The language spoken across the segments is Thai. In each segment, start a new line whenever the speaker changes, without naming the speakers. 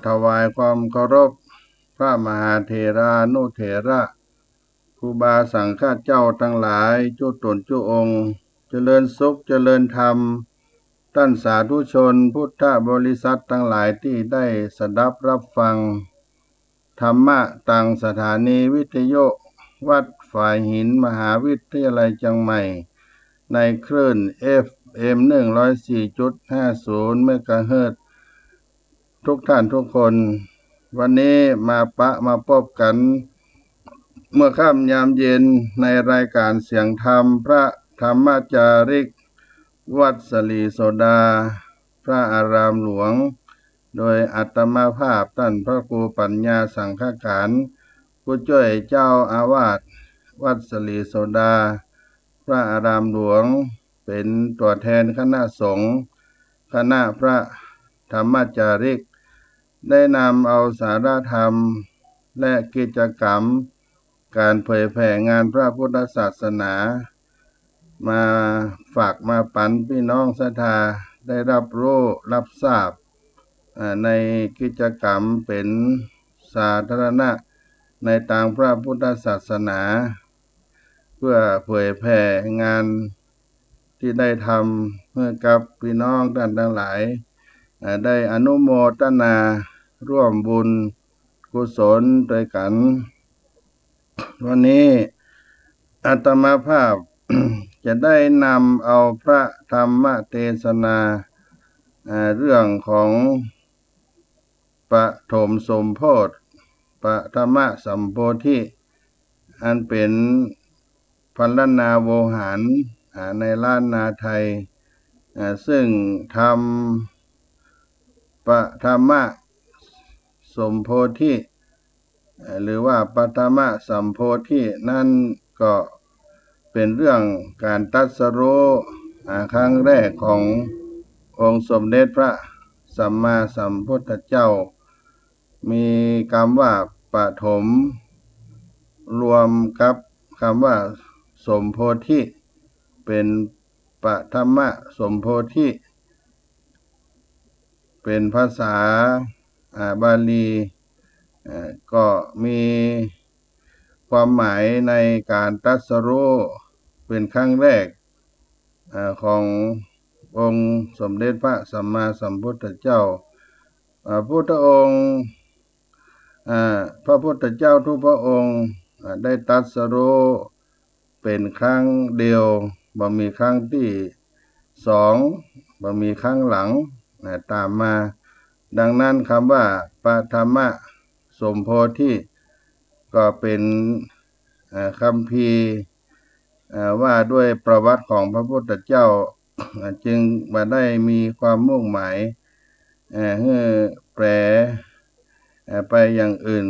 ถวายความเคารพพระมหาเถรานุเถระครูบาสังฆเจ้าทั้งหลายจุตนจุองค์เจริญสุขเจริญธรรมท่านสาธุชนพุทธบริษัททั้งหลายที่ได้สดับรับฟังธรรมะต่างสถานีวิทยุวัดฝ่ายหินมหาวิทยาลัยเชียงใหม่ในคลื่น FM 104.50 เมกะเฮิรตซ์ทุกท่านทุกคนวันนี้มาพบกันเมื่อค่ำยามเย็นในรายการเสียงธรรมพระธรรมจาริกวัดสลีโสดาพระอารามหลวงโดยอัตมาภาพท่านพระครูปัญญาสังฆการผู้ช่วยเจ้าอาวาสวัดสลีโสดาพระอารามหลวงเป็นตัวแทนคณะสงฆ์คณะพระธรรมจาริกได้นำเอาสาระธรรมและกิจกรรมการเผยแผ่งานพระพุทธศาสนามาฝากมาปันพี่น้องศรัทธาได้รับรู้รับทราบในกิจกรรมเป็นสาธารณะในทางพระพุทธศาสนาเพื่อเผยแผ่งานที่ได้ทำให้กับพี่น้องท่านทั้งหลายได้อนุโมทนาร่วมบุญกุศลด้วยกันวันนี้อาตมาภาพ จะได้นำเอาพระธรรมเทศนาเรื่องของปฐมสมโพธิปฐมสัมโพธิอันเป็นพรรณนาโวหารในล้านนาไทยซึ่งทำปฐมสมโพธิหรือว่าปฐมสัมโพธินั่นก็เป็นเรื่องการตรัสรู้ครั้งแรกขององค์สมเด็จพระสัมมาสัมพุทธเจ้ามีคำว่าปฐมรวมกับคำว่าสมโพธิเป็นปฐมสมโพธิเป็นภาษาบาลีก็มีความหมายในการตรัสรู้เป็นครั้งแรกขององค์สมเด็จพระสัมมาสัมพุทธเจ้าพุทธองค์พระพุทธเจ้าทุกพระองค์ได้ตรัสรู้เป็นครั้งเดียวบ่มีครั้งที่สองบ่มีครั้งหลังตามมาดังนั้นคำว่าปฐมสมโพธิก็เป็นคำพีว่าด้วยประวัติของพระพุทธเจ้าจึงมาได้มีความมุ่งหมายให้แปลไปอย่างอื่น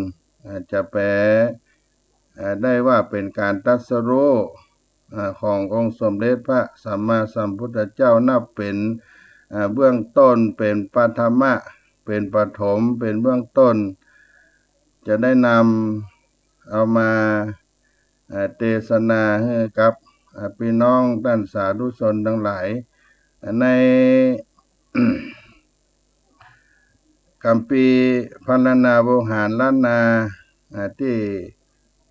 จะแปลได้ว่าเป็นการตรัสรู้ขององค์สมเด็จพระสัมมาสัมพุทธเจ้านับเป็นเบื้องต้นเป็นปฐมเป็นปฐมเป็นเบื้องต้นจะได้นำเอามาเทศนาให้กับพี่น้องท่านสาธุชนทั้งหลายใน คัมภีร์พรรณนาโวหารล้านนาที่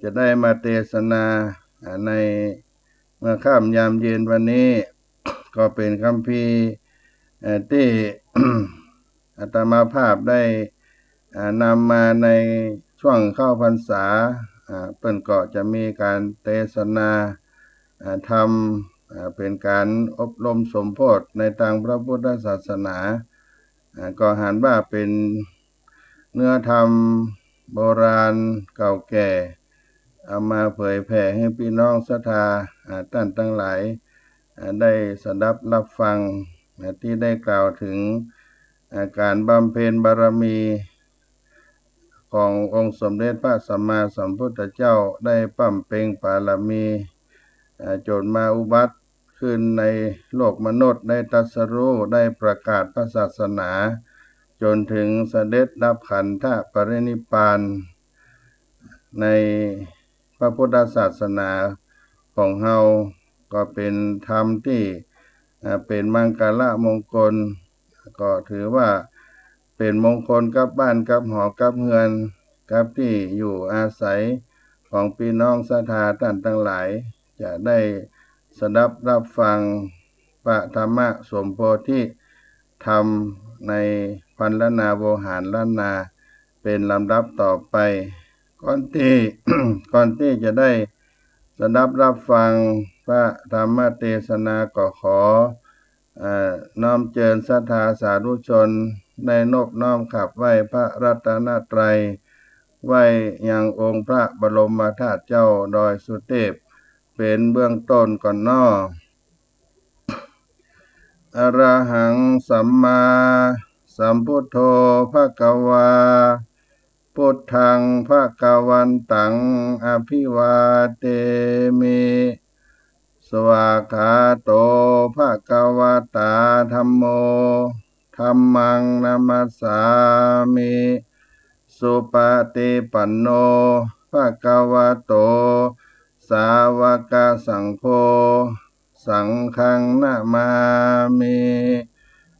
จะได้มาเทศนาในเมื่อค่ำยามเย็นวันนี้ ก็เป็นคัมภีร์ที่ อาตมาภาพได้นำมาในช่วงเข้าพรรษาเพิ่นก็จะมีการเทศนาธรรมเป็นการอบรมสมโพธิในทางพระพุทธศาสนาก็หันว่าเป็นเนื้อธรรมโบราณเก่าแก่เอามาเผยแผ่ให้พี่น้องศรัทธาท่านทั้งหลายได้สดับรับฟังที่ได้กล่าวถึงการบำเพ็ญบารมีขององค์สมเด็จพระสัมมาสัมพุทธเจ้าได้ปั้มเพ็งบารมีจนมาอุบัติขึ้นในโลกมนุษย์ได้ตรัสรู้ได้ประกาศพระศาสนาจนถึงเสด็จดับขันธปรินิพพานในพระพุทธศาสนาของเฮาก็เป็นธรรมที่เป็นมังคละมงคลก็ถือว่า เป็นมงคลกับบ้านกับหอกับเฮือนกับที่อยู่อาศัยของพี่น้องศรัทธาท่านทั้งหลายจะได้สดับรับฟังพระธรรมสมโพธิธรรมในพันลนาโวหารล้านนาเป็นลำดับต่อไปก่อนที่ ก่อนที่จะได้สดับรับฟังพระธรรมเทศนาก็ขอน้อมเจริญศรัทธาสาธุชนในนบน้อมขับไหว้พระรัตนตรัยไหว้ยังองค์พระบรมธาตุเจ้าดอยสุเทพเป็นเบื้องต้นก่อนน้ออะระหังสัมมาสัมพุทโธภควาพุทธังภควันตังอภิวาเทมิสวากขาโตภควตาธัมโมธัมมังนามัสสามิสุปฏิปันโนภควโตสาวกสังโฆสังฆังนะมามิ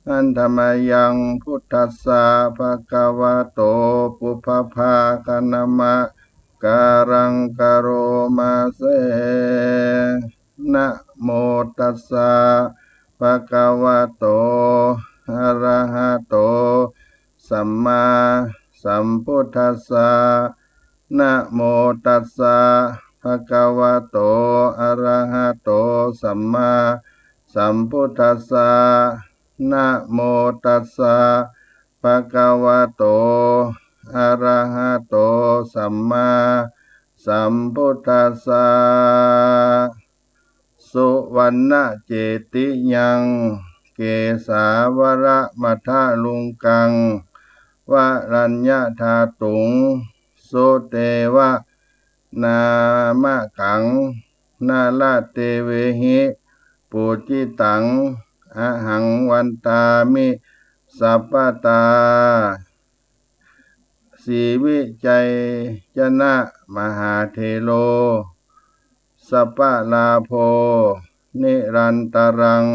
อันธรรมยังพุทธัสสะภควโตปุพพาคณมะการังกโรมาเสนะโมตัสสะภควโตอะระหะโตสัมมาสัมพุทธัสสะนะโมตัสสะภควโตอะระหะโตสัมมาสัมพุทธัสสะนะโมตัสสะภควโตอะระหะโตสัมมาสัมพุทธัสสะสุวรรณเจติยังเกสาวระมัทะลุงกังวรัญญธาตุงสุเตวะนามะกังนาลาเตเวหิปุจิตังอะหังวันตามิสัพพตาสีวิจัยจนะมหาเทโลสัพพลาโภนิรันตรัง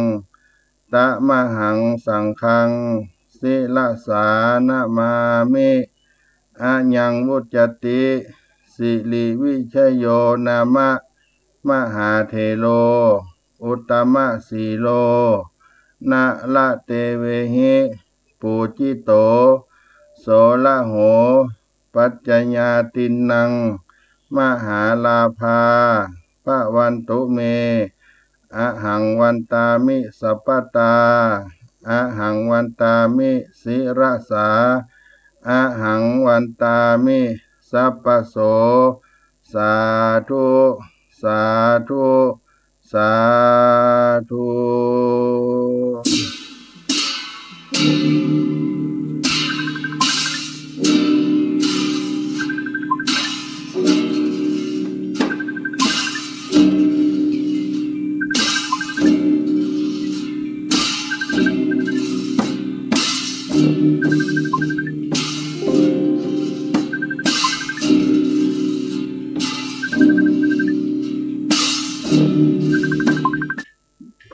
ตะมหังสังฆังศิลสานะมามิอะยังวุจติสิริวิชโยนามะมหาเทโลอุตตมะสีโลนะละเตเวหิปูจิโตโสละโหปัจจญาตินังมหาลาภาภวันตุเมอะหังวันตามิสัพพตาอะหังวันตามิศิรสาอะหังวันตามิสัพพโสสาธุสาธุสาธุ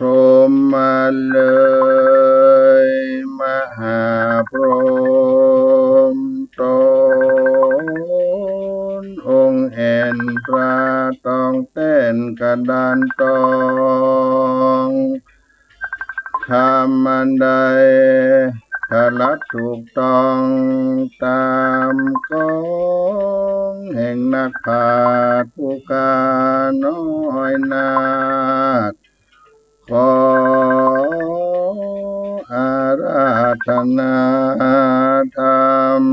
พรหมเลยมหาพรหมตนองค์แอนพระตองเต้นกระดานตองทำมันใดถ้าลัดถูกต้องตามกองแห่งนักปราชญ์ผู้กาน้อยนาถขออาราธนาธรรม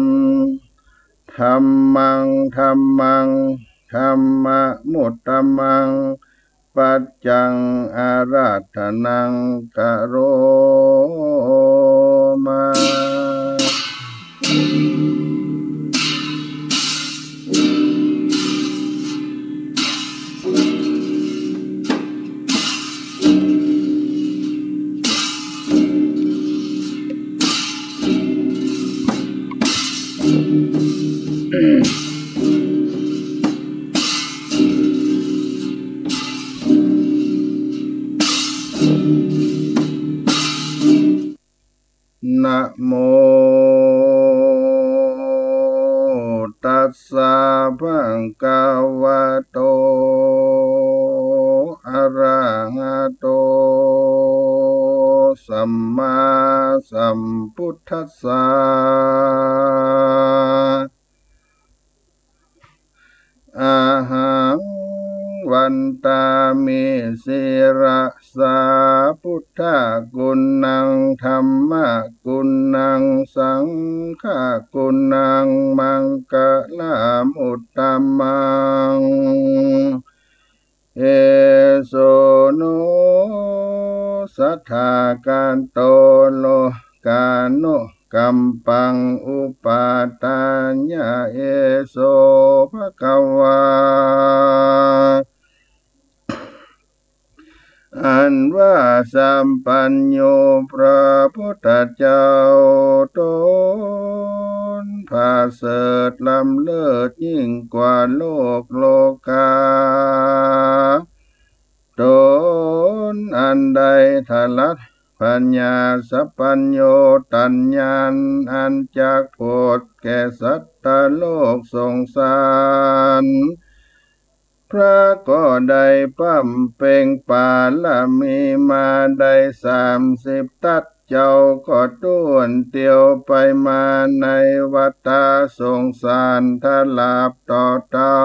ธัมมังธัมมังธัมมมุตตมังปัจจังอาราธนังกโรมานะโม โตสัมมาสัมพุทธัสสะอาหังวันตามิสิระสาพุทธกุณังธัมมกุณังสังฆกุณังมังคลามุตตมังเอโสโนสัทธาการโตโลกาโนกัมปังอุปาทานญาเอโสภควาอันว่าสัมปัญโยพระพุทธเจ้าตนพาเสริฐล้ำเลิศยิ่งกว่าโลกาตนอันใดทลัดปัญญาสัพพัญโยตัญญาณอันจักโปรดแก่สัตตโลกสงสารพระก็ได้ปั้มเป่งปาละมีมาได้30 ทัศเจ้าก็ต้วนเตียวไปมาในวัฏสงสารทลาบต่อเต้า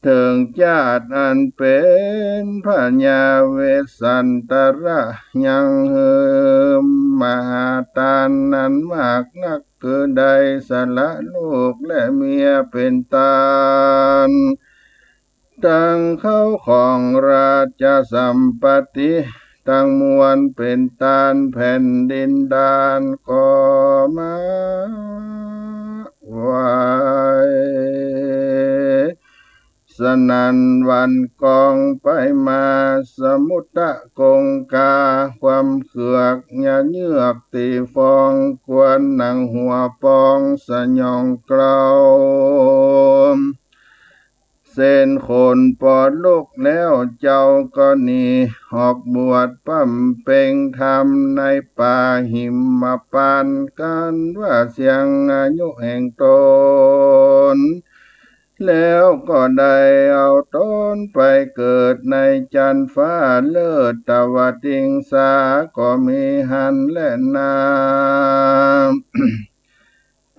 ถึงญาติอันเป็นพญาเวสสันตระยังเหิมมหาทานนั้นมากนักคือได้สละลูกและเมียเป็นตานตั้งเขาของราชสัมปติตั้งมวลเป็นตานแผ่นดินดานก็มาไว้สนันวันกองไปมาสมุทะกงกาความเขือกหยาเยือกตีฟองกวนหนังหัวปองสยองเกลาเส้นขนปอดลูกแล้วเจ้าก็หนีออกบวชปั้มเป่งธรรมในป่าหิมพานต์กันว่าเสียงอายุแห่งตนแล้วก็ได้เอาตนไปเกิดในจันฟ้าเลิศตวติงสาก็มีหันและนา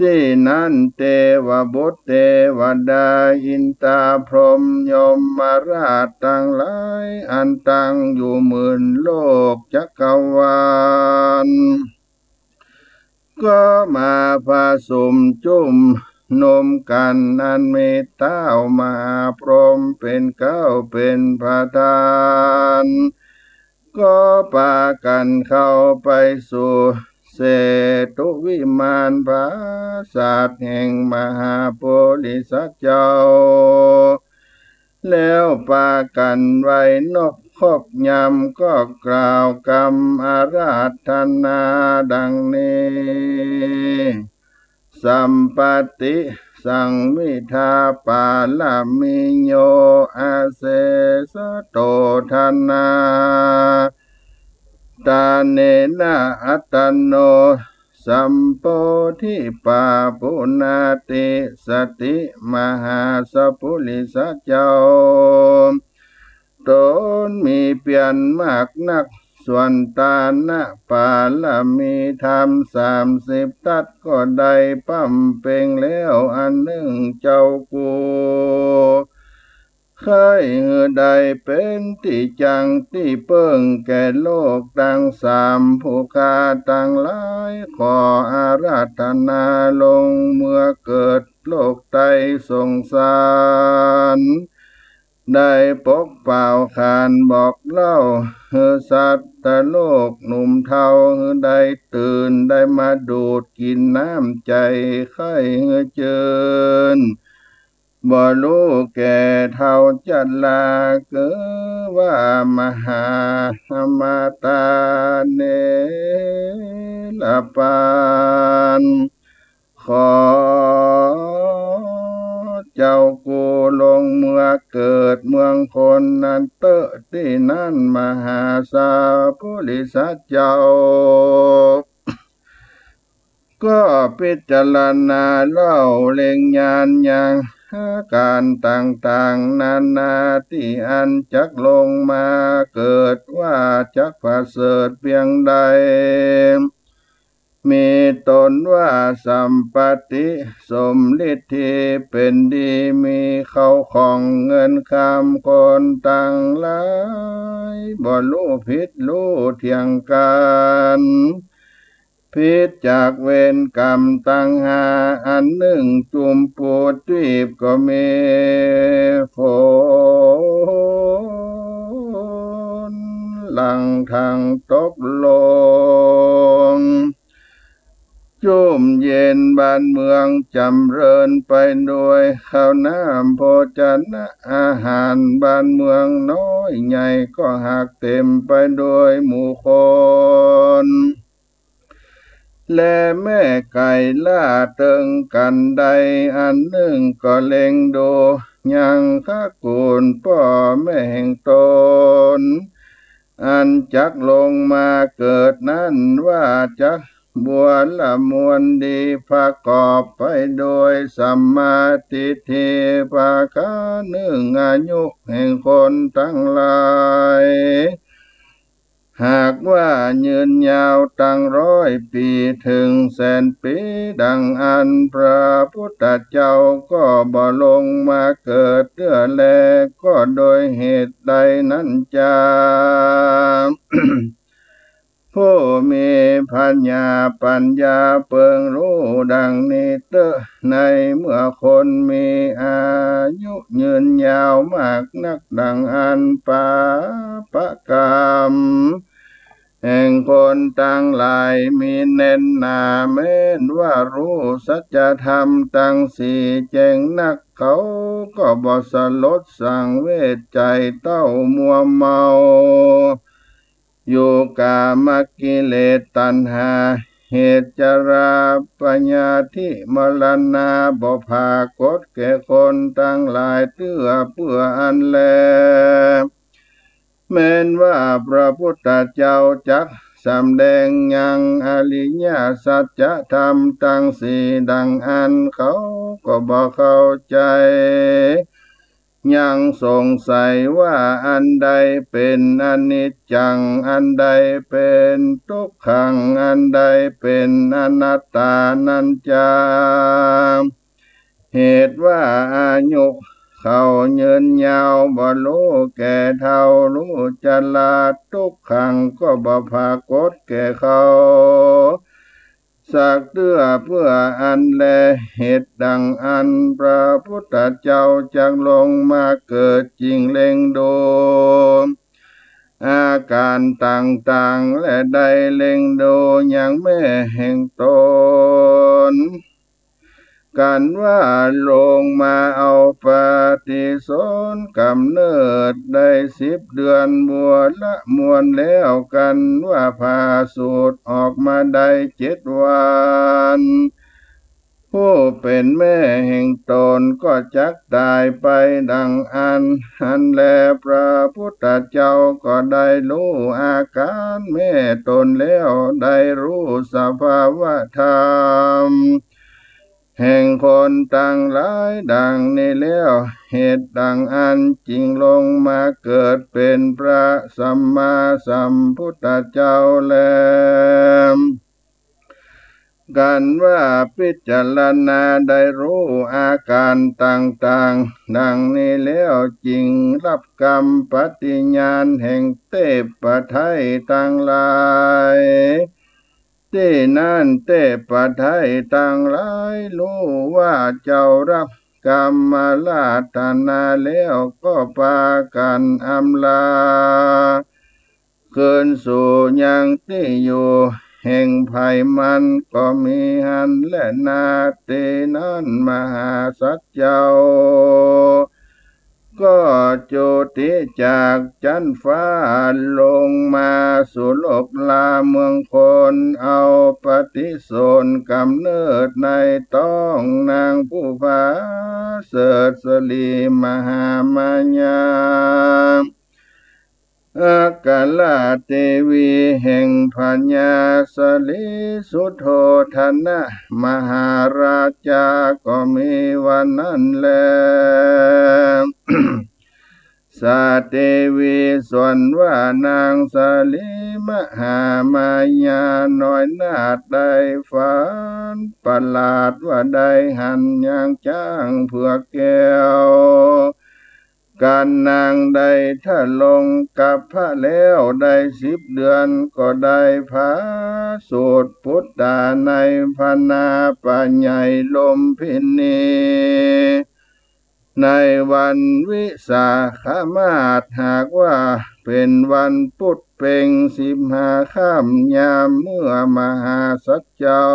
ที่นั้นเทวบุตรเทวดาอินทราพรหมยมมาราชทั้งหลายอันตั้งอยู่10,000 โลกจักรวาลก็มาผสมจุ่มนมกันอันมีเต้ามหาพรหมเป็นเก้าเป็นประธานก็พากันเข้าไปสู่เศตุวิมานปราสาทแห่งมหาโพธิสัตว์เจ้าแล้วพากันไว้นบคบยำก็กล่าวกรรมอาราธนาดังนี้สัมปติสังวิทาปาลามิโยอาเสสโตทนาตาเนนะอัตโนสัมโพธิปาปุนาติสติมหาสัพพุริสเจ้าตนมีเปลี่ยนมากนักส่วนตานะปาลามีธรรม30 ทัศก็ได้ปั้มเป่งแล้วอันหนึ่งเจ้ากูเคยได้เป็นที่จังที่เปิ้งแก่โลกตั้ง3ผู้ข้าตั้งหลายขออาราธนาลงเมื่อเกิดโลกไตสงสารได้ปกเป่าขานบอกเล่าสัตว์โลกหนุ่มเทาได้ตื่นได้มาดูดกินน้ำใจไข้เจิญบ่รู้แก่เท่าจัดลาเกิว่ามหามาตาเนลปานขอเจ้ากูลงเมื่อเกิดเมืองคนนั้นเตอที่นั่นมหาสาพุริสัตเจ้าก็พิจารณาเล่าเล็งญาณอย่าง อาการต่างๆนานาที่อันจักลงมาเกิดว่าจักประเสริฐเพียงใดมีตนว่าสัมปติสมฤทธิเป็นดีมีเข้าของเงินคำคนต่างหลายบ่รู้ผิดรู้เที่ยงกันพิษจากเวรกรรมตั้งหาอันหนึ่งจุมปูทวีปก็มีฝนหลังทางตกลงชุ่มเย็นบ้านเมืองจำเริญไปด้วยข้าวน้ำโภชนะอาหารบ้านเมืองน้อยใหญ่ก็หากเต็มไปด้วยหมู่คนและแม่ไก่ล่าเติงกันใดอันหนึ่งก็เล็งดูยังข้ากูลพ่อแม่แห่งตนอันจักลงมาเกิดนั้นว่าจักบัวละมวลดีประกอบไปโดยสัมมาทิฏฐิภาคาหนึ่งอายุแห่งคนทั้งหลายหากว่ายืนยาวตั้ง100 ปีถึง100,000 ปีดังอันพระพุทธเจ้าก็บ่ลงมาเกิดเตื้อแลก็โดยเหตุใดนั้นจา ผู้มีปัญญาเปิงรู้ดังนี้เตอในเมื่อคนมีอายุยืนยาวมากนักดังอันปาปกรรมแห่งคนตั้งหลายมีเน้นหนาแม้นว่ารู้สัจธรรมตั้งสี่แจ้งนักเขาก็บ่สลดสังเวชใจเต้ามัวเมาอยู่กามกิเลสตัณหาเหตุจราปัญญาทิมรณาบ่ภากฏแก่คนตั้งหลายเตื้อเพื่ออันแลแม้นว่าพระพุทธเจ้าจักสำแดงยังอริยสัจธรรมตั้งสี่ดังอันเขาก็บ่เข้าใจยังสงสัยว่าอันใดเป็นอนิจจังอันใดเป็นทุกขังอันใดเป็นอนัตตานันจาเหตุว่าอายุเขายืนยาวบ่รู้แก่เท่ารู้จลาทุกขังก็บ่ภากฏแก่เขาสักเตื้อเพื่ออันแลเหตุดังอันพระพุทธเจ้าจักลงมาเกิดจริงเล็งดูอาการต่างๆและใดเล็งดูอย่างแม่แห่งตนกันว่าลงมาเอาปฏิสนธิกำเนิดได้10 เดือนบัวละมวลแล้วกันว่าพาสูตรออกมาได้7 วันผู้เป็นแม่แห่งตนก็จักตายไปดังอันแลพระพุทธเจ้าก็ได้รู้อาการแม่ตนแล้วได้รู้สภาวะธรรมแห่งคนต่างหลายดังนี้แล้วเหตุดังอันจริงลงมาเกิดเป็นพระสัมมาสัมพุทธเจ้าแล้วกันว่าพิจารณาได้รู้อาการต่างๆดังนี้แล้วจริงรับกรรมปฏิญาณแห่งเทพไทยทั้งหลายที่นั่นเทพไทยทั้งหลายรู้ว่าเจ้ารับกรรมมาลาธนาแล้วก็พากันอำลาคืนสู่ยังที่อยู่แห่งภัยมันก็มีหันและนาตีนั้นมหาสัจเจ้าก็จุติจากจันฟ้าลงมาสู่โลกลาเมืองคนเอาปฏิสนธิกำเนิดในต้องนางผู้พาเสดสลีมหามายาอากา ลาเทวีแห่งพญาสลิสุโธธนะมหาราชาก็มีวันนั้นแล สาเทวีส่วนว่านางสาลีมหามายาน้อยนาดได้ฝันประหลาดว่าได้หันยางจ้างเผือกแก้วการนางได้ถ้าลงกับพระแล้วได้10 เดือนก็ได้พาสูตรพุทธาในพนาปัญญายลมพินีในวันวิสาขมาสหากว่าเป็นวันพุธเพ็ง15 ค่ำยามเมื่อมหาสัจเจ้า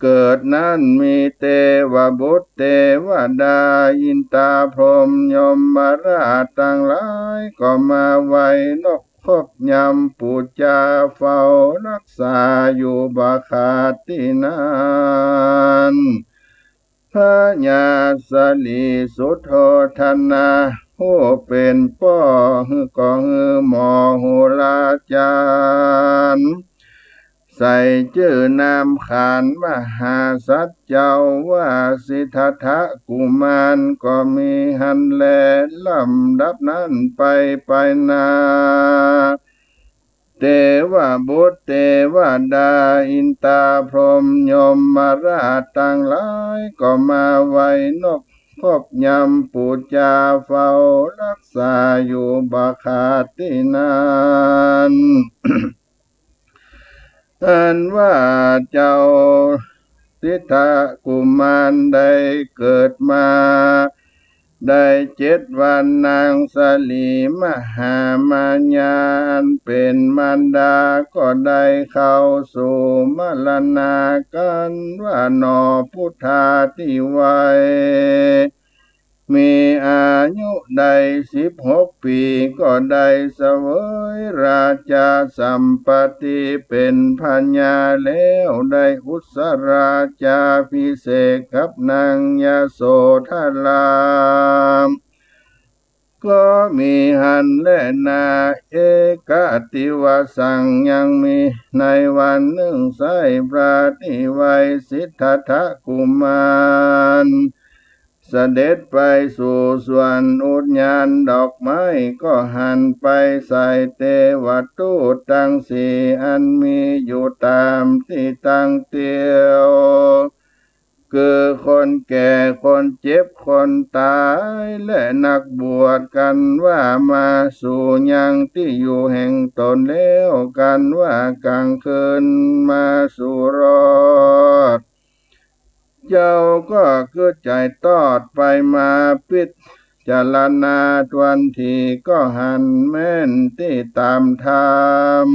เกิดนั้นมีเทวบุตรเทวดาอินตาพรหมยมราชทั้งหลายก็มาไหว้นกคบยำปูจาเฝ้ารักษาอยู่บาขาที่นั้นพระญาสลีสุโธธนาผู้เป็นป้อฮือก็ฮือหมอโหราจารย์ใส่ชื่อนามขานมหาสัจเจ้าว่าสิทธัตถกุมารก็มีหันแลลำดับนั้นไปนาเทวบุตรเทวดาอินตาพรหมยมราชทั้งหลายก็มาไหว้นกพบยำปูจาเฝ้ารักษาอยู่บาขาที่นั้น อันว่าเจ้าสิทธัตถกุมารได้เกิดมาได้7 วันนางสลีมหามายาเป็นมารดาก็ได้เข้าสู่มรณากันว่านอพุทธาที่ไว้มีอายุได้16 ปีก็ได้เสวยราชาสัมปติเป็นพญาแล้วได้อุสราชาพิเศษกับนางยโสธราก็มีหันและนาเอกติวสังยังมีในวันหนึ่งไสพระที่ไว้สิทธัตถกุมารเสด็จไปสู่สวนอุทยานดอกไม้ก็หันไปใส่เทวทูตทั้ง4อันมีอยู่ตามที่ตั้งเตียวคือคนแก่คนเจ็บคนตายและนักบวชกันว่ามาสู่ยังที่อยู่แห่งตนแล้วกันว่ากลางคืนมาสู่รอดเจ้าก็คือใจตอดไปมาพิจารณาทวนทีก็หันแม่นที่ตามธรรม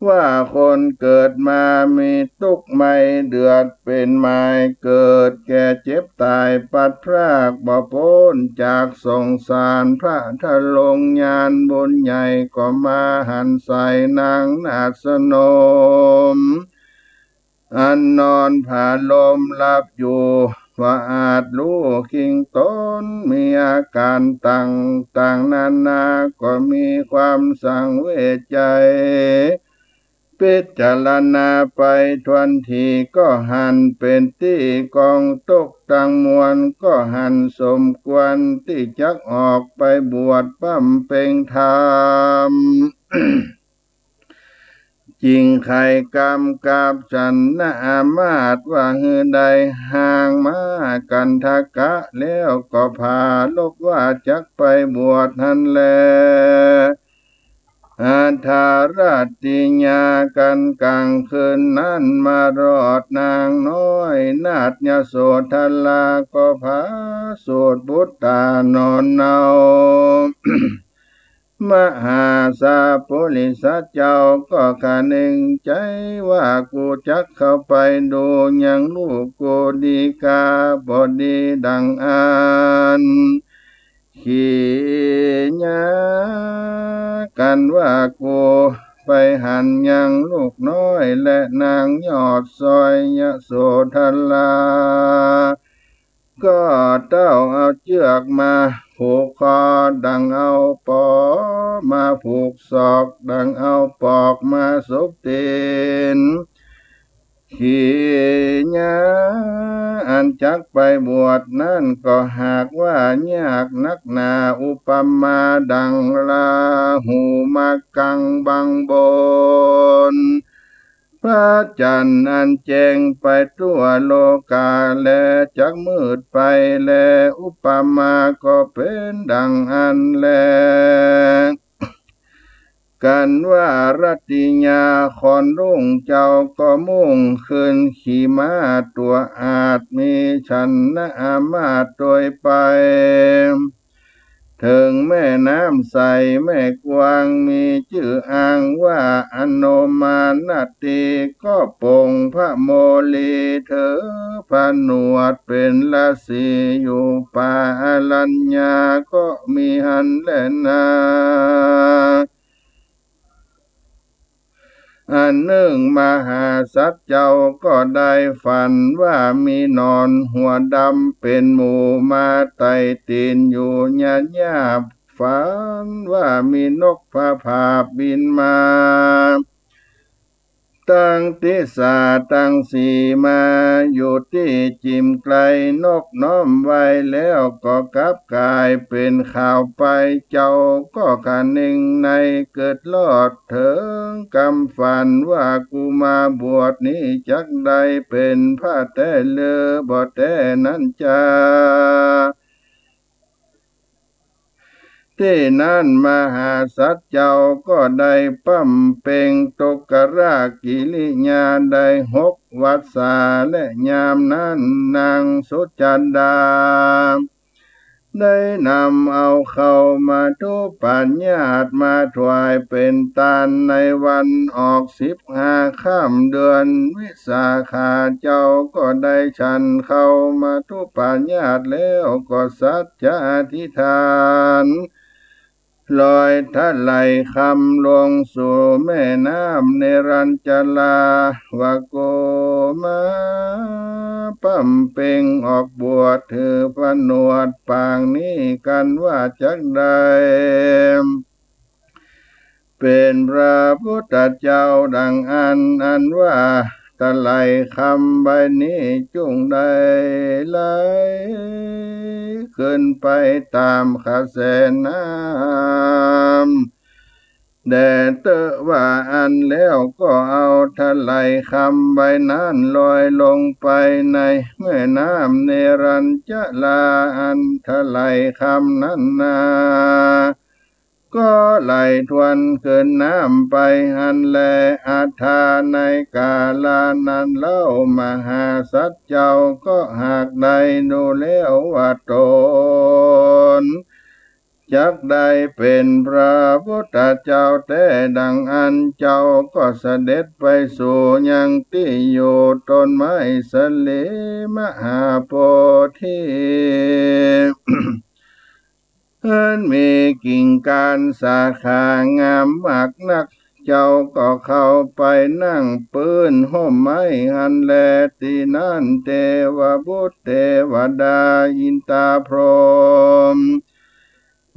ว่าคนเกิดมามีทุกข์ไม่เดือดเป็นไม้เกิดแก่เจ็บตายปัดพรากบ่พ้นจากสงสารพระทะลงญาณบุญใหญ่ก็มาหันใส่นางนาสนมอันนอนผ่าลมหลับอยู่ว่าอาจรู้คิงตนมีอาการต่างนานาก็มีความสังเวชใจพิจารณาไปทวนทีก็หันเป็นที่กองตกตังมวลก็หันสมควรที่จักออกไปบวชปั้มเพ็งธรรม จริงใครกำกับฉันนาอามาตว่าฮือใดห่างมากันทกะแล้วก็พาลกว่าจักไปบวชหันแลอาธาราติญากันกลางคืนนั้นมารอดนางน้อยนาฏยโสธราก็พาสูตรพุทธานอนเนา มหาสาปุริสเจ้าก็ขานึงใจว่ากูจักเข้าไปดูยังลูกกูดีกาบดีดังอันขี้ญากันว่ากูไปหันยังลูกน้อยและนางยอดซอยยโสธราก็เต้าเอาเชือกมาผูกคอดังเอาปอมา ศอกดังเอาปอกมาสุบตีนขีญาอันจักไปบวชนั่นก็หากว่ายากนักหนาอุปมาดังลาหูมากังบังบนพระจันทร์อันแจ้งไปทั่วโลกาและจักมืดไปแลอุปมาก็เป็นดังอันแลกันว่ารัตติญาคอนรุ่งเจ้าก็มุ่งขึ้นขี่ม้าตัวอาจมีชันนะอามาตโดยไปถึงแม่น้ำใสแม่กวางมีชื่ออ้างว่าอโนมานาติก็ปงพระโมลีเธอผนวดเป็นราศีอยู่ป่าอรัญญาก็มีหันแลนาอันหนึ่งมหาสัตว์เจ้าก็ได้ฝันว่ามีนอนหัวดำเป็นหมู่มาไต่ตีนอยู่ญาญาฝันว่ามีนกพาพาบินมาตั้งติสาตั้งสีมาอยู่ที่จิมไกลนกน้อมไว้แล้วก็กลับกลายเป็นข่าวไปเจ้าก็ขานิ่งในเกิดลอดถึงกำฝันว่ากูมาบวชนี้จักได้เป็นพระแต่เลือบ่แต่นั้นจ้าที่นั่นมหาสัตว์เจ้าก็ได้ปั้มเป่งตกกรากิริยาได้6 วรรษาและยามนั้นนางสุจันดาได้นำเอาเข้ามาทุปัญญาตมาถวายเป็นทานในวันออก15 ค่ำเดือนวิสาขาเจ้าก็ได้ฉันเข้ามาทุปัญญาตแล้วก็สัจจะอธิษฐานลอยทะไหลคำลงสู่แม่น้ำเนรัญชลาวะโกมาปั้มเป่งออกบวชถือผนวดปางนี้กันว่าจักได้เป็นพระพุทธเจ้าดังอันว่าตะไลคำใบนี้จุงได้ไหลขึ้นไปตามกระแสน้ำแด่เตอะว่าอันแล้วก็เอาทะไลคำใบนั้นลอยลงไปในแม่น้ำเนรัญชลาอันทะไลคำนั้นนาก็ไหลทวนขึ้นน้ำไปหันแลอาทาในกาลานั้นเล่ามหาสัตว์เจ้าก็หากได้ดูแล้วว่าตนจักได้เป็นพระพุทธเจ้าแต่ดังอันเจ้าก็เสด็จไปสู่ยังที่อยู่ต้นไม้สลีมหาโพธิมีกิ่งการสาขางามมากนักเจ้าก็เข้าไปนั่งปืนห่มไม้หันแลที่นั่นเทวบุตรเทวดาอินตาพรหม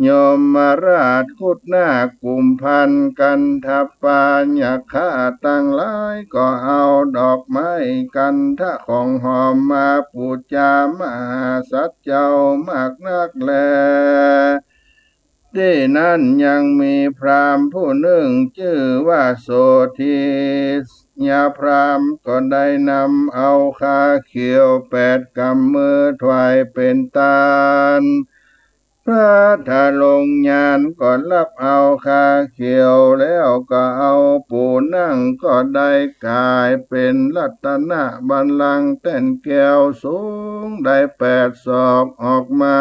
โยมมาราชคุดนากุมพันกันทัปปาญาคาตั้งหลายก็เอาดอกไม้กันทะของหอมมาปูจามหาสัตว์เจ้ามากนักแลที่นั่นยังมีพราหมณ์ผู้หนึ่งชื่อว่าโสธิยาพราหมณ์ก็ได้นำเอาคาเขียว8 กำมือถวายเป็นทานพระทาลงญาณก็รับเอาคาเขียวแล้วก็เอาปูนั่งก็ได้กลายเป็นรัตนบัลลังก์แท่นแก้วสูงได้8 ศอกออกมา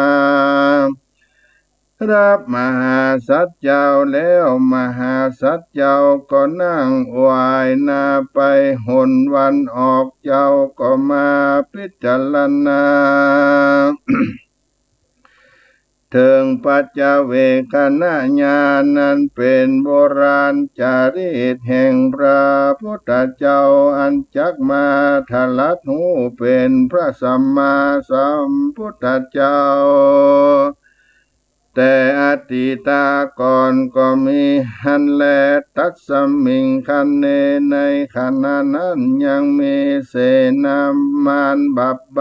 รับมหาสัตว์เจ้าแล้วมหาสัตว์เจ้าก็นั่งไหว้นาไปหนวันออกเจ้าก็มาพิจารณาถึงปัจจเวคขณญาณนั้นเป็นโบราณจารีตแห่งพระพุทธเจ้าอันจักมาทลัดหูเป็นพระสัมมาสัมพุทธเจ้า แต่อดีตาก่อนก็มีหันแลทักษมิงคันเนในขณะนั้นยังมีเสนามานบับใบ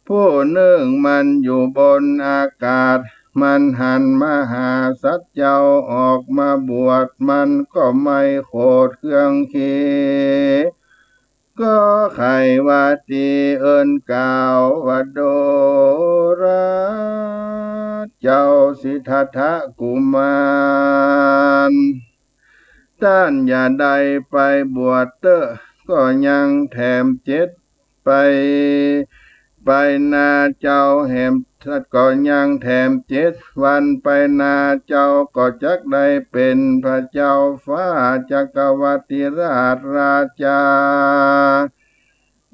ผู้หนึ่งมันอยู่บนอากาศมันหันมาหาสัตว์เจ้าออกมาบวชมันก็ไม่โคดเครื่องขีก็ไขว่าตีเอินกล่าวว่าโดราเจ้าสิทธัตถะกุมารท่านอย่าได้ไปบวชเตอะก็ยังแถมเจ็ดไปนาเจ้าแหมทัดก็ยังแถม7 วันไปนาเจ้าก็จักได้เป็นพระเจ้าฟ้าจักรวรรดิราชา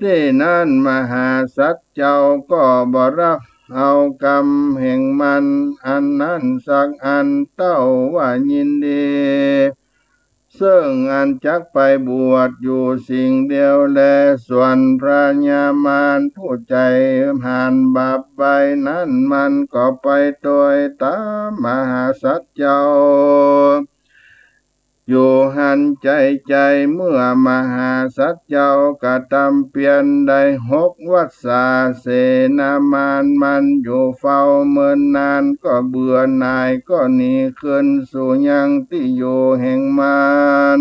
ที่นั่นมหาสัตว์เจ้าก็บ่รับเอากรรมแห่งมันอันนั้นสักอันเต้าว่ายินดีซึ่งอันจักไปบวชอยู่สิ่งเดียวแลส่วนพระญามารผู้ใจหันบาปไปนั้นมันก็ไปโดยตามมหาสัตว์เจ้าอยู่หันใจเมื่อมหาสัตว์เจ้ากระทำเปลี่ยนได้6 วรรษเสนามานมันอยู่เฝ้าเมินนานก็เบื่อหน่ายก็หนีขึ้นสู่ยังที่อยู่แห่งมัน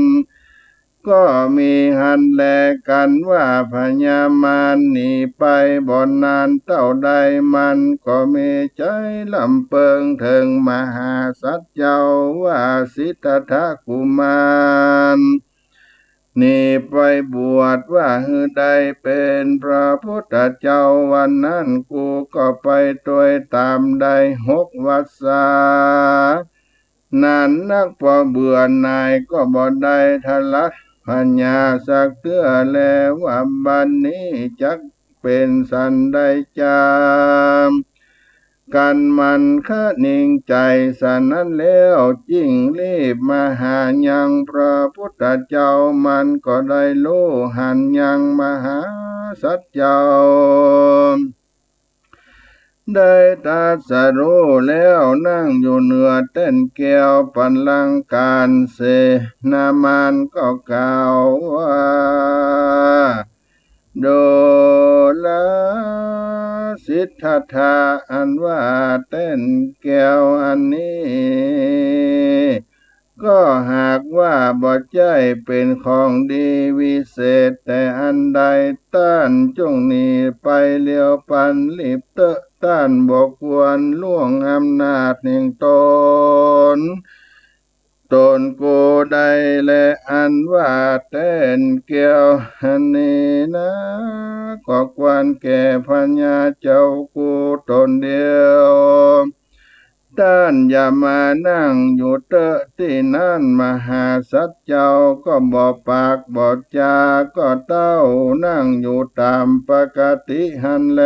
ก็มีหันแลกันว่าพญามารหนีไปบ่นานเท่าใดมันก็มีใจลำเปิงถึงมหาสัตว์เจ้าว่าสิทธัตถะกุมารนี่ไปบวชว่าฮือได้เป็นพระพุทธเจ้าวันนั้นกูก็ไปตัวตามได้6 วรรษนานนักพอเบื่อหน่ายก็บ่ได้ทะลักปัญญาสักเตื้อแล้วว่าบัดนี้จักเป็นสันได้จามกันมันคะนิ่งใจสนั้นแล้วจิ้งรีบมาหายังพระพุทธเจ้ามันก็ได้รู้หันยังมหาสัจเจ้าได้ตรัสรู้แล้วนั่งอยู่เหนือเต้นแก้วปัลลังการเสนามานก็กล่าวว่าโดลาสิทธัตถะอันว่าเต้นแก้วอันนี้ก็หากว่าบ่ใจเป็นของดีวิเศษแต่อันใดต้านจงหนีไปเลี้ยวปันรีบเตอะต้านบ่ควรล่วงอำนาจแห่งตนกูได้และอันว่าเต้นเกี่ยวอันนี้นะก็ควรแก่พญาเจ้ากูตนเดียวท่านอย่ามานั่งอยู่เตอะที่นั่นมหาสัจเจ้าก็บอกปากบอกจาก็เต้านั่งอยู่ตามปกติหันแล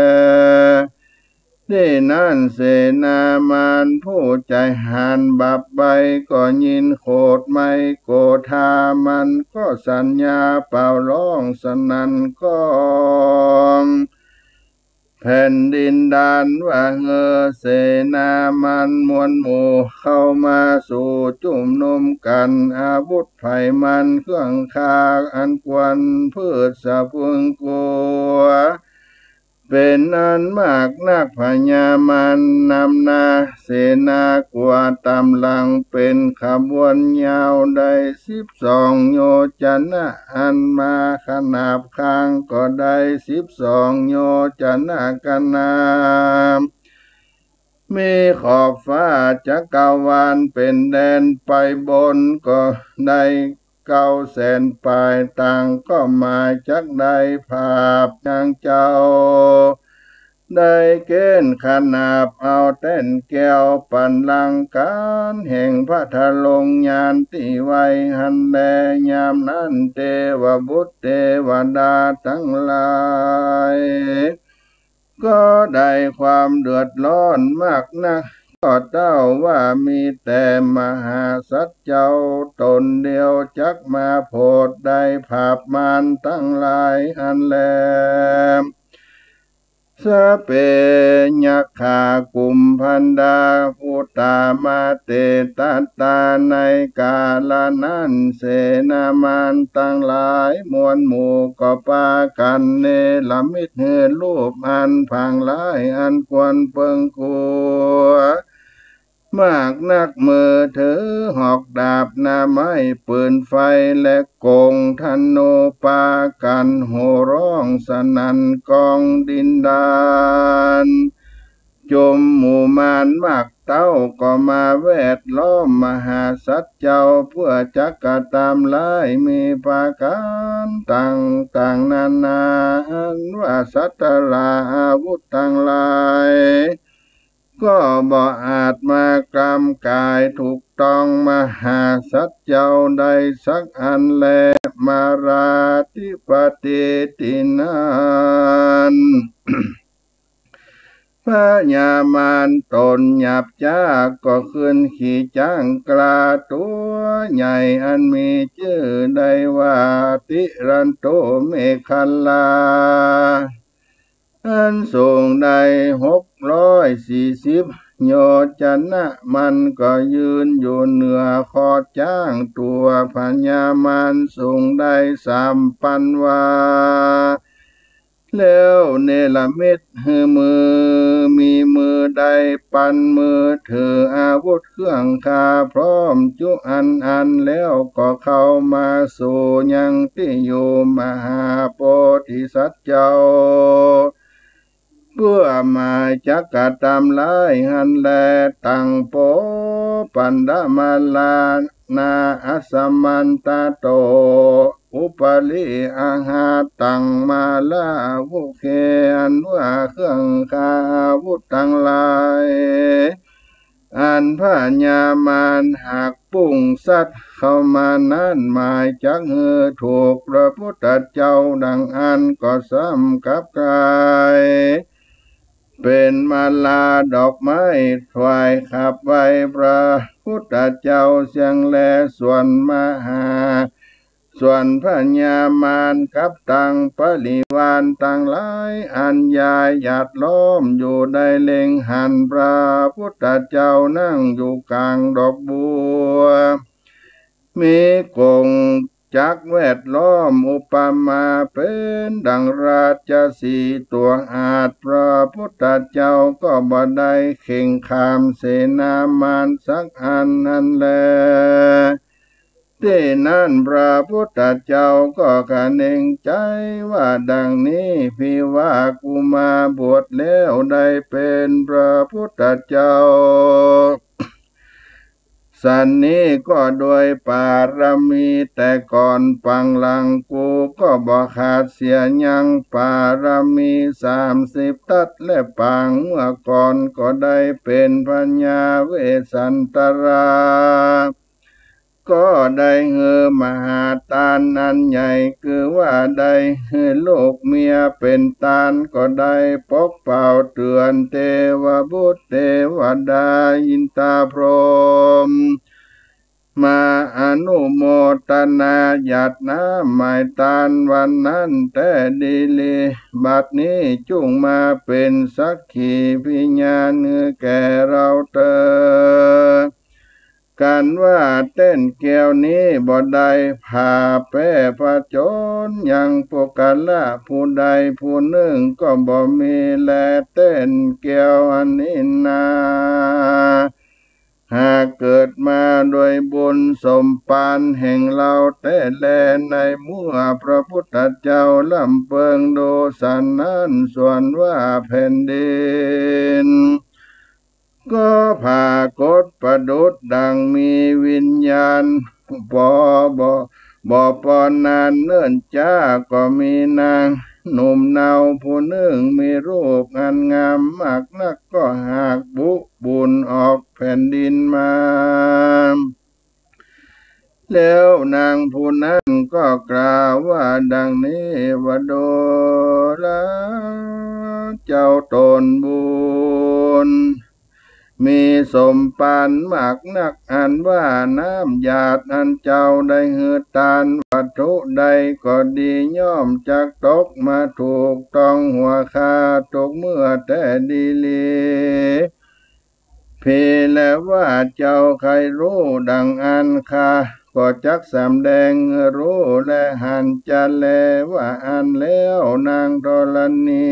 ที่นั่นเสนามานผู้ใจหันบับใบก็ยินโคดไม่โกธามันก็สัญญาเป่าร้องสนั่นก้องแผ่นดินดานว่าเสนามันมวลหมู่เข้ามาสู่จุ่มนุมกันอาวุธไผ่มันเครื่องคาอันควันพืชสะพึงกลัวเป็นอันมากนักพญามันนำนาเสนากว่าตำหลังเป็นขบวนยาวได้12 โยชนะอันมาขนาบข้างก็ได้12 โยชนะกันนามมีขอบฟ้าจักรวาลเป็นแดนไปบนก็ได้900,000 ปลายต่างก็มาจักได้ภาพอย่างเจ้าได้เกณฑ์ขนาบเอาเต้นแก้วปันลังการแห่งพระทะลงยานที่ไว้หันแลยามนั้นเทวบุตรเทวดาทั้งหลายก็ได้ความเดือดร้อนมากนักก็เต้าว่ามีแต่มหาสัจเจ้าตนเดียวจักมาโพดได้ภาพมารทั้งหลายอันแล สเปญญขากุมพันดาพุตตามาเตตัตตาในกาลนั้นเสนามันตั้งหลายมวลหมู่ก็ปากันเนลมิตเฮรูปอันพังหลายอันควรเปิงกลัวมากนักมือถือหอกดาบหน้าไม้ปืนไฟและกงธนูปากันโห่ร้องสนั่นกองดินดานจมหมู่มารมากเต้าก็มาแวดล้อมมหาสัตว์เจ้าเพื่อจักกะตามไล่มีปาการต่างนานาอันว่าสัตตราอาวุธต่างหลายก็บ่อาจมากำกายถูกต้องมหาสัตว์เจ้าใดสักอันแลมาราธิปติตินานพระยามานตนหยาบจ้าก็ขึ้นขี่จ้างกลาตัวใหญ่อันมีชื่อได้ว่าติรันโตเมขัลลาอันสูงได้640โยชนะมันก็ยืนอยู่เหนือคอจ้างตัวพญามารสูงได้3,000 วาแล้วเนรมิตมีมือใดปันมือถืออาวุธเครื่องคาพร้อมจุอันแล้วก็เข้ามาสู่ยังที่อยู่มหาโพธิสัตว์เจ้าเพื่อมาจักกะตามไล่หันแลตังโปปันดามาลานาอัสมันตาโตอุปลิอาหาตังมาลาวุเคอันว่าเครื่องคาอาวุธทั้งหลายอันพระญามารหากปุ่งสัตว์เข้ามานั้นหมายจักถูกพระพุทธเจ้าดังอันก็ซ้ำกับกายเป็นมาลาดอกไม้ถวายขับไว้พระพุทธเจ้าเสียงแลส่วนมหาส่วนพระญามารกับตังปริวารต่างหลายอันยายหยัดล้อมอยู่ได้เล็งหันพระพุทธเจ้านั่งอยู่กลางดอกบัวมีกงจักแวดล้อมอุปมาเป็นดังราชสีห์ตัวอาจพระพุทธเจ้าก็บ่ได้เข่งขามเสนามารสักอันนั้นแลที่นั่นพระพุทธเจ้าก็กะเน่งใจว่าดังนี้พี่ว่ากูมาบวชแล้วได้เป็นพระพุทธเจ้าสันนี้ก็โดยปารมีแต่ก่อนปังหลังกูก็บ่ขาดเสียยังปารมี30 ทัศและปังเมื่อก่อนก็ได้เป็นปัญญาเวสันตราก็ได้มหาทานนันใหญ่คือว่าได้ลูกเมียเป็นทานก็ได้ปกเป่าเตือนเทวบุตรเทวดาอินทาพรหมมาอนุโมทนาญาติน้ำหมายทานวันนั้นแต่ดีลีบัดนี้จุงมาเป็นสักขีพยานแก่เราเถิดกันว่าเต้นแก้วนี้บ่ได้ผ่าแป้ผจญยังปกละผู้ใดผู้หนึ่งก็บ่มีแลเต้นแก้วอันนี้นาหากเกิดมาโดยบุญสมปานแห่งเราแต่แลในเมื่อพระพุทธเจ้าลำเพิงโดสันนั้นส่วนว่าแผ่นดินก็ผากฏประดุจดังมีวิญญาณบ่ปอนนานเนิ่นจ้าก็มีนางหนุ่มเนาผู้หนึ่งมีรูปงามงามมากนักก็หากบุญออกแผ่นดินมาแล้วนางผู้นั้นก็กล่าวว่าดังนี้ว่าโดลาเจ้าตนบุญ มีสมปานมากนักอันว่าน้ำหยาดอันเจ้าได้หือตานวัตถุใดก็ดีย่อมจักตกมาถูกต้องหัวคาตกเมื่อแต่ดีลีเพแล้วว่าเจ้าใครรู้ดังอันคาก็จักสำแดงรู้และหันจะแลว่าอันแล้วนางธรณี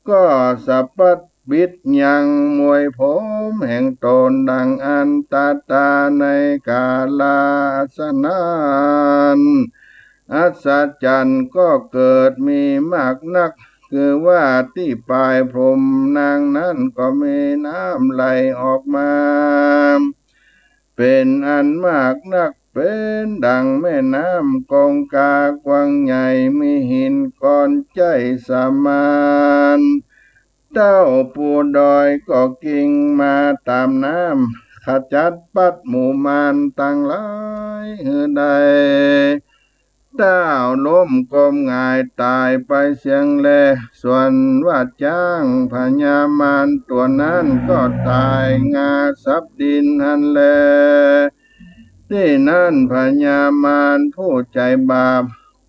ก็สัพพัดบิดยังมวยผมแห่งตนดังอันตาในกาลาสนานอัศจรรย์ก็เกิดมีมากนักคือว่าที่ปลายพรมนางนั้นก็มีน้ำไหลออกมาเป็นอันมากนักเป็นดังแม่น้ำกงกากว้างใหญ่มีหินก้อนใจสมานเต้าปูดอยก็กิ่งมาตามน้ำขจัดปัดหมู่มารตั้งหลายหือใดเต้าล้มกลมหงายตายไปเสียงแลส่วนว่าจ้างพญามารตัวนั้นก็ตายงาซับดินหันแลที่นั่นพญามารผู้ใจบาป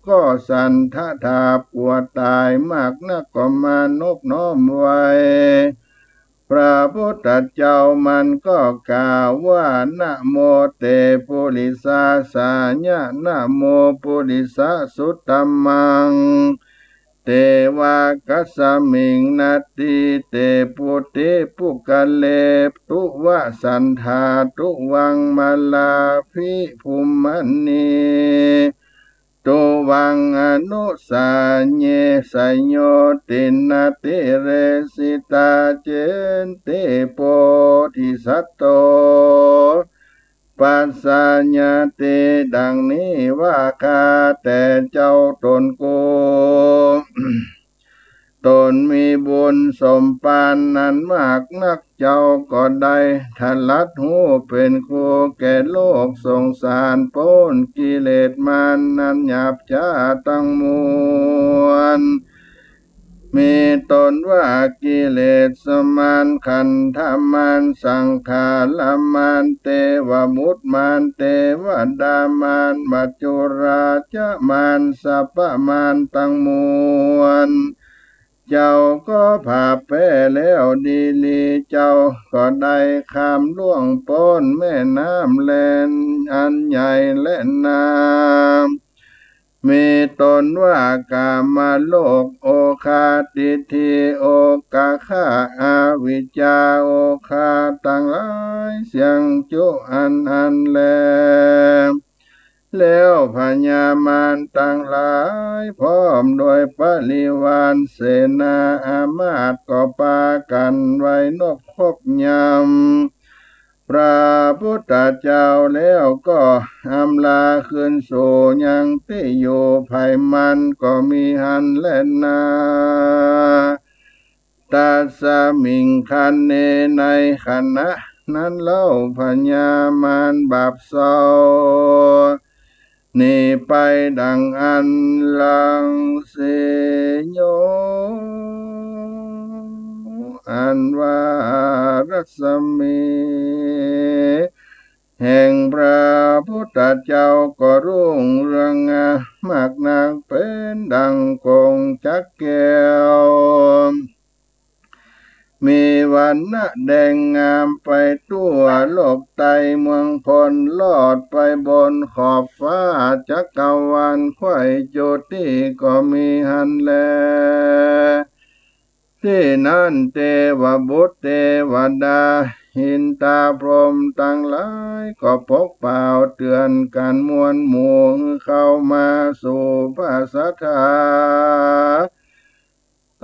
ก็สันทะถาปวดตายมากนักก็มานบน้อมไว้พระพุทธเจ้ามันก็กล่าวว่านะโมเตปุริสาสาญะนะโมปุริสาสุตตมังเตวากัสสมิงนาติเตปุติปุกะเลตุวะสันธาตุวังมาลาภิภูมินีตุวังอนุสัญเญสัญโยตินาติเรสิตาเจนติโพธิสัตโตปัสสัญญาติดังนี้ว่าข้าแต่เจ้าตนกู ตนมีบุญสมปานนั้นมากนักเจ้าก็ได้ทลัดหูเป็นครูแก่โลกสงสารพ้นกิเลสมันนั้นหยาบช้าตั้งมวลมีตนว่ากิเลสสมานขันธมันสังขารมันเตวมุตมันเตวดามันมัจจุราชมันสัพพมันตั้งมวลเจ้าก็ผ่าแพ้แล้วดีลีเจ้าก็ได้ข้ามล่วงพ้นแม่น้ำแลนอันใหญ่และน้ำมีตนว่ากามาโลกโอคาติทีโอกาคาอาวิจาโอคาตั้งหลายเสียงจุอันแลแล้วพญามารตั้งหลายพร้อมโดยปริวารเสนาอามาตย์ก็ปากันไว้นกคบยำพระพุทธเจ้าแล้วก็อำลาคืนสู่ยังที่อยู่ภัยมันก็มีหันและนาตัสสมิงคันเนในขณะนั้นเล่าพญามารบาปเศร้านี่ไปดังอันลังเสโยอันว่ารัศมีแห่งพระพุทธเจ้าก็รุ่งเรืองมากนักเป็นดังคงจักแก้วมีวันณะแดงงามไปทั่วโลกไตเมืองพลลอดไปบนขอบฟ้าจักรวาลไข่โจติก็มีหันแลที่นั่นเทวบุตรเทวดาหินตาพรหมตั้งหลายก็พกเป่าเตือนกันมวลหมู่เข้ามาสู่พระสัทธา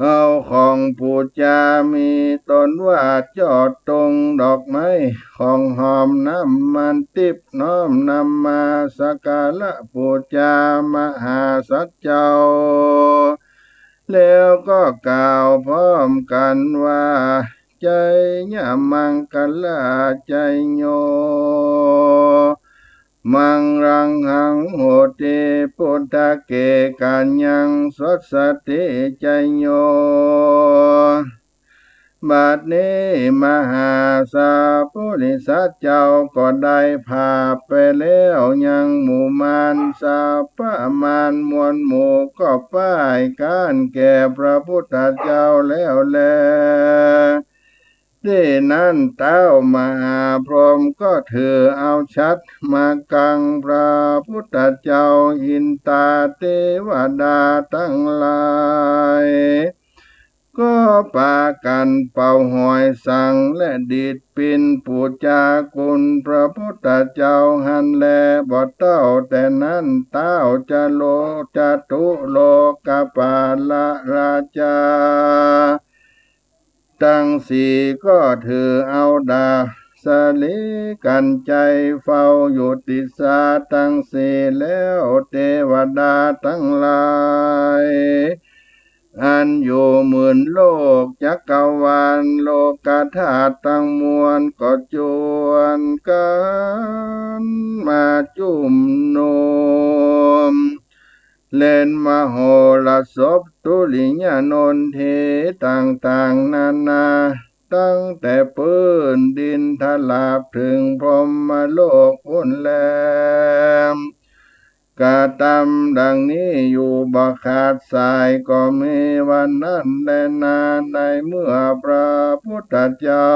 เอาของปูจามีตนว่าจอดตรงดอกไม้ของหอมน้ำมันติบน้อมนำมาสักการะปูจามหาสัจเจ้าแล้วก็กล่าวพร้อมกันว่าใจยะมังคลาใจโยมังรังหังโหติพุทธเกกัญญังสวัสสติใจโย บัดนี้มหาสาปุริสัตเจ้าก็ได้พาไปแล้วยังหมู่มารสาปะมารมวลหมู่ก็ป้ายการแก่พระพุทธเจ้าแล้วแลที่นั้นเต้ามหาพรหมก็ถือเอาชัดมากังพระพุทธเจ้าอินตาเทวดาทั้งหลายก็ปากันเป่าหอยสังและดีดปินปูจาคุณพระพุทธเจ้าหันแลบ่เต้าแต่นั้นเต้าจะโลจะตุโลกปาละราชาทั้งสี่ก็ถือเอาดาบสลีกันใจเฝ้าอยู่ติสาทั้งสี่แล้วเทวดาทั้งหลายอันอยู่หมื่นโลกจักรวาลโลกธาตุทั้งมวลก็จวนกันมาจุ่มนุมเล่นมโหรสพตุลิญานนเทต่างๆนานาตั้งแต่พื้นดินทลาบถึงพรหมโลกพ้นแลมกาตามดังนี้อยู่บ่ขาดสายก็มีวันนั้นแลนาในเมื่อพระพุทธเจ้า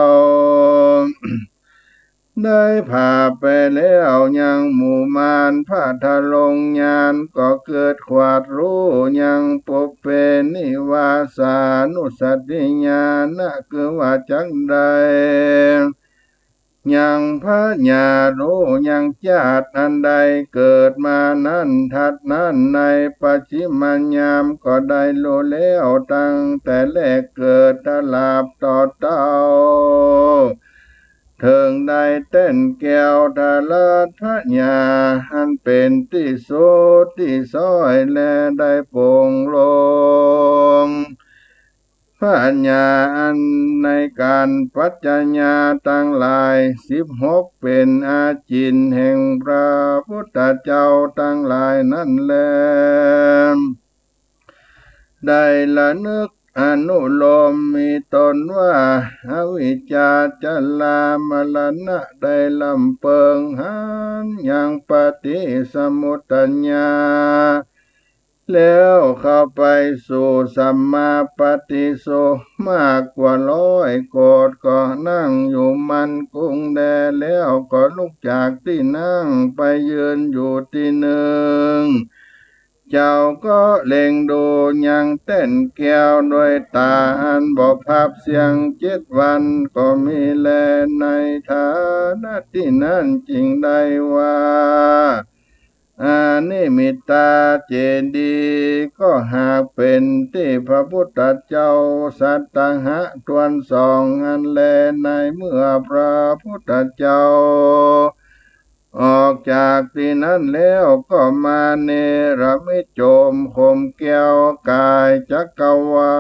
ได้พาไปแล้วยังหมู่มารพาทะลงญาณก็เกิดขวาดรู้ยังปุเพนิวาสานุสติญาณคือว่าจักใดยังพระญารู้ยังชาติอันใดเกิดมานั้นทัดนั้นในปัจฉิมยามก็ได้รู้แล้วตั้งแต่แรกเกิดตลาบต่อเต้าเถิงได้เต้นแก้วทะเลทะญาอันเป็นที่สุดที่ซ้อยและได้โปร่งลงพระญาอันในการปัจจญาตั้งหลาย16เป็นอาจินแห่งพระพุทธเจ้าตั้งหลายนั่นแลได้ละนึกอนุโลมมีตนว่าอวิชชาจัลลามรณะได้ลำเปิงหันยังปฏิสมุตตัญญาแล้วเข้าไปสู่สัมมาปฏิโสมากกว่า100 โกฏก็นั่งอยู่มันคงแดแล้วก็ลุกจากที่นั่งไปยืนอยู่ที่หนึ่งเจ้าก็เล็งดูยังเต้นแก้วโดยตาอันบ่พับเสียง7 วันก็มีแลในฐานะที่นั่นจริงได้ว่าอานิมิตาเจดีย์ก็หากเป็นที่พระพุทธเจ้าสัตตหะทวนสองอันแลในเมื่อพระพุทธเจ้าออกจากที่นั้นแล้วก็มาเนรมิตโจมคมแก้วกายจักรวา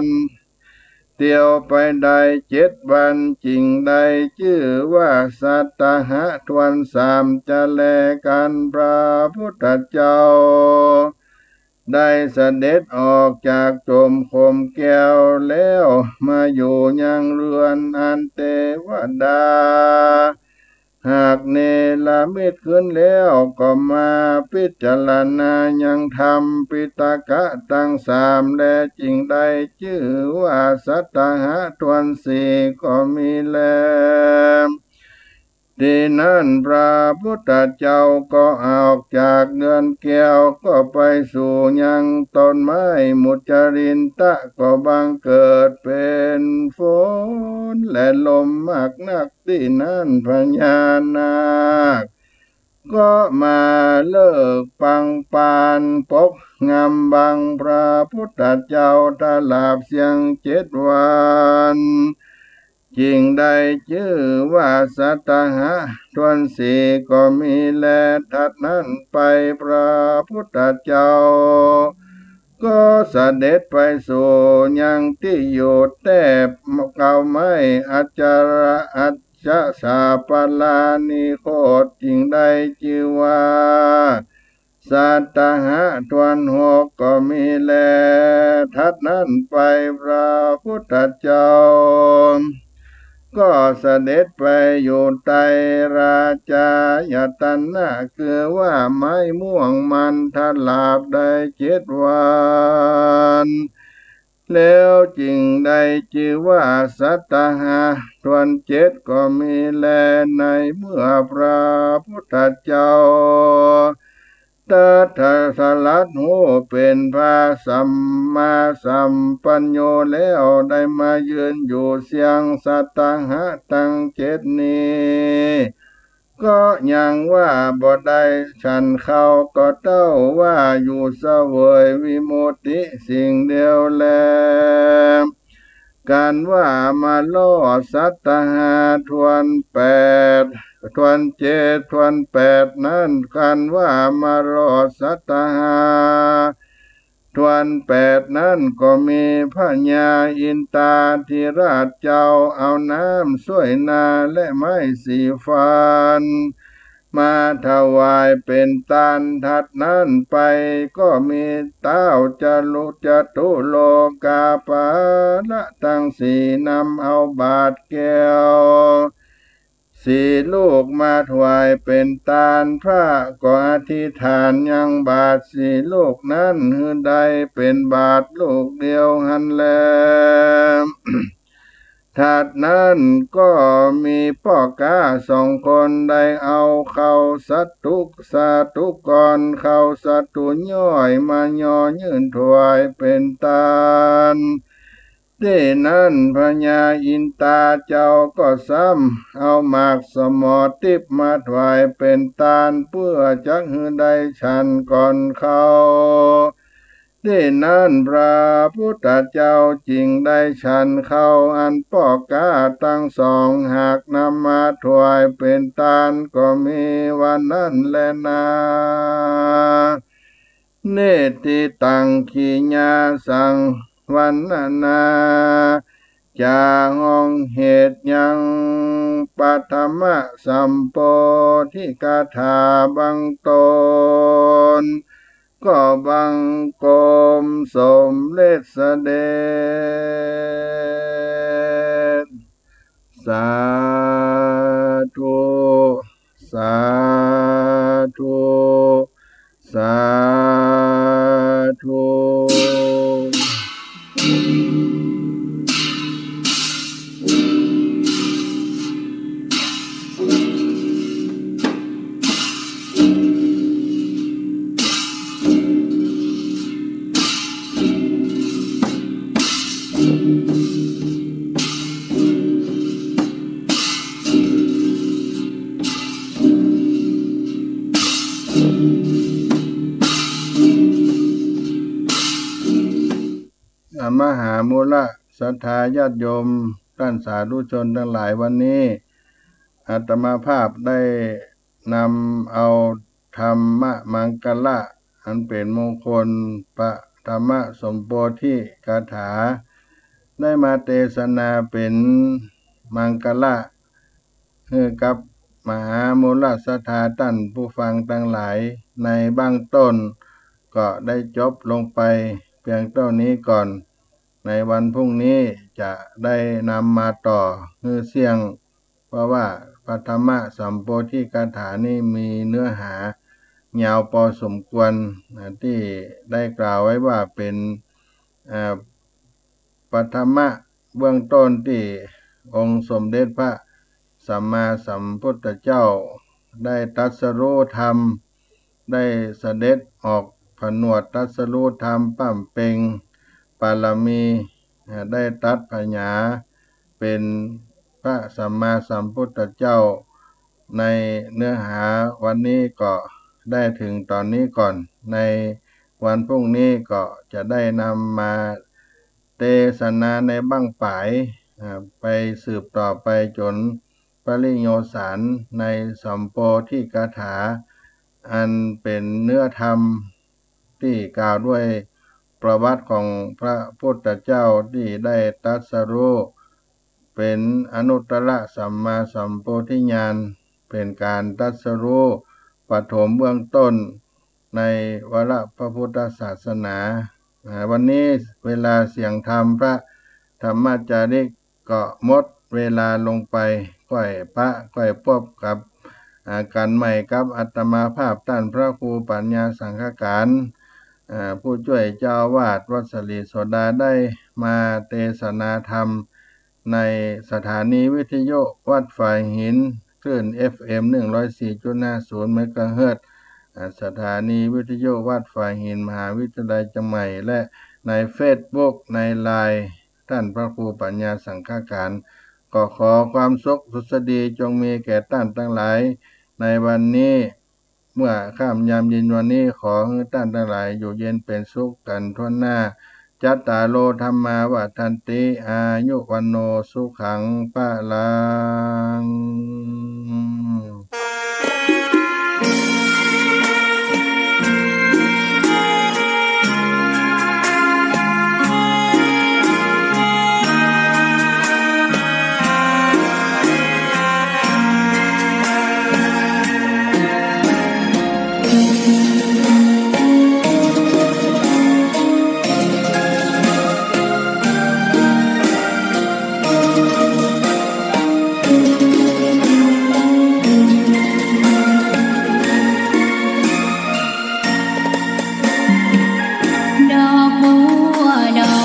ลเที่ยวไปได้7 วันจริงได้ชื่อว่าสัตตหะทวน3จะแลกันพระพุทธเจ้าได้เสด็จออกจากโจมคมแก้วแล้วมาอยู่ยังเรือนอันเทวดาหากเนรมิตขึ้นแล้วก็มาพิจารณายังธรรมปิตกะตั้ง3และจริงได้ชื่อว่าสัตตหะทวน4ก็มีแลที่นั้นพระพุทธเจ้าก็ออกจากเรือนแก้วก็ไปสู่ยังต้นไม้มุจรินตะก็บังเกิดเป็นฝนและลมมากนักที่นั้นพญานาคก็มาเลิกปังปานปกงำบังพระพุทธเจ้าตลาบเสียง7 วันจริงได้ชื่อว่าสัตตหะทวน4ก็มีแลทัดนั้นไปพระพุทธเจ้าก็เสด็จไปสู่ยังที่อยู่แทบเก่าไม้อัจจาระอัจฉสาปลานิโคตจริงได้ชื่อว่า สัตตหะทวนหกก็มีแลทัดนั้นไปพระพุทธเจ้าก็เสด็จไปอยู่ใต้ราชายตนะคือว่าไม้ม่วงมันทลาบได้7 วันแล้วจึงได้ชื่อว่าสัตตหะทวน7ก็มีแลในเมื่อพระพุทธเจ้าตัทสลัดหูเป็นพระสัมมาสัมปัญโยแล้วได้มายืนอยู่เสียงสัตตหะตั้ง7นี้ก็ยังว่าบ่ได้ฉันเขาก็เต้าว่าอยู่เสวยวิมุตติสิ่งเดียวแลการว่ามาล่อสัตตหะทวน8ทวน7ทวน8นั้นการว่ามาล่อสัตตหะทวน8นั้นก็มีพระญาอินตาธิราชเจ้าเอาน้ำส้วยนาและไม้สีฟันมาถวายเป็นตานทัดนั้นไปก็มีเต้าจตุโลกาปาละทั้งสี่นำเอาบาทแก้วลูกมาถวายเป็นตานพระก็อธิษฐานยังบาทลูกนั้นหือใดเป็นบาทลูกเดียวหันแล ถัดนั้นก็มีพ่อกา2 คนได้เอาเข้าสาธุกรเข้าสัตุย่อยมาย่อยื่นถวายเป็นตานที่นั้นพญาอินตาเจ้าก็ซ้ำเอาหมากสมอติบมาถวายเป็นตานเพื่อจักหือได้ฉันก่อนเขาที่นั้นพระพุทธเจ้าจึงได้ฉันเข้าอันป้อกาทั้ง2หากนำมาถวายเป็นตานก็มีวันนั้นแลนาเนติตังขีญาสังวันนาจาห้องเหตุยังปัทมะสัมโพธิกถาบังตนก็บังกรมสมเด็จเสด็จสาธุสาธุสาธุมหามูลศรัทธาญาติโยมท่านสาธุชนทั้งหลายวันนี้อาตมาภาพได้นำเอาธรรมมังคละอันเป็นมงคลปะธรรมสมโพธิคาถาได้มาเทศนาเป็นมังคละให้กับมหามูลศรัทธาท่านผู้ฟังทั้งหลายในเบื้องต้นก็ได้จบลงไปเพียงเท่านี้ก่อนในวันพรุ่งนี้จะได้นำมาต่อคือเสียงเพราะว่าปฐมสัมโพธิคาถานี้มีเนื้อหายาวพอสมควรที่ได้กล่าวไว้ว่าเป็นปฐมเบื้องต้นที่องค์สมเด็จพระสัมมาสัมพุทธเจ้าได้ตรัสรู้ธรรมได้เสด็จออกผนวดตรัสรู้ธรรมปั้มเพ็งปารมีได้ตรัสปัญญาเป็นพระสัมมาสัมพุทธเจ้าในเนื้อหาวันนี้ก็ได้ถึงตอนนี้ก่อนในวันพรุ่งนี้ก็จะได้นำมาเทศนาในบั้งปลายไปสืบต่อไปจนปริโยสารในสัมโพธิกถาอันเป็นเนื้อธรรมที่กล่าวด้วยประวัติของพระพุทธเจ้าที่ได้ตรัสรู้เป็นอนุตตรสัมมาสัมโพธิญาณเป็นการตรัสรู้ปฐมเบื้องต้น ในวาระพระพุทธศาสนาวันนี้เวลาเสียงธรรมพระธรรมจาริกก็หมดเวลาลงไปก้อยพระก้อยพบกับกันใหม่กับอัตมาภาพท่านพระครูปัญญาสังฆการผู้ช่วยเจ้าวาดวัดสลีโสดาได้มาเทศนาธรรมในสถานีวิทยุวัดฝ่ายหินคลื่น FM 104.50 เมกะเฮิรตซ์สถานีวิทยุวัดฝ่ายหินมหาวิทยาลัยเชียงใหม่และในเฟซบุ๊กในไลน์ท่านพระครูปัญญาสังฆการก็ขอความสุขสุขดีจงมีแก่ท่านทั้งหลายในวันนี้เมื่อค่ำยามเย็นวันนี้ขอให้ท่านทั้งหลายอยู่เย็นเป็นสุขกันทั่วหน้าจัตตาโลธรรมาวัฏันติอายุวันโนสุขังปะลัง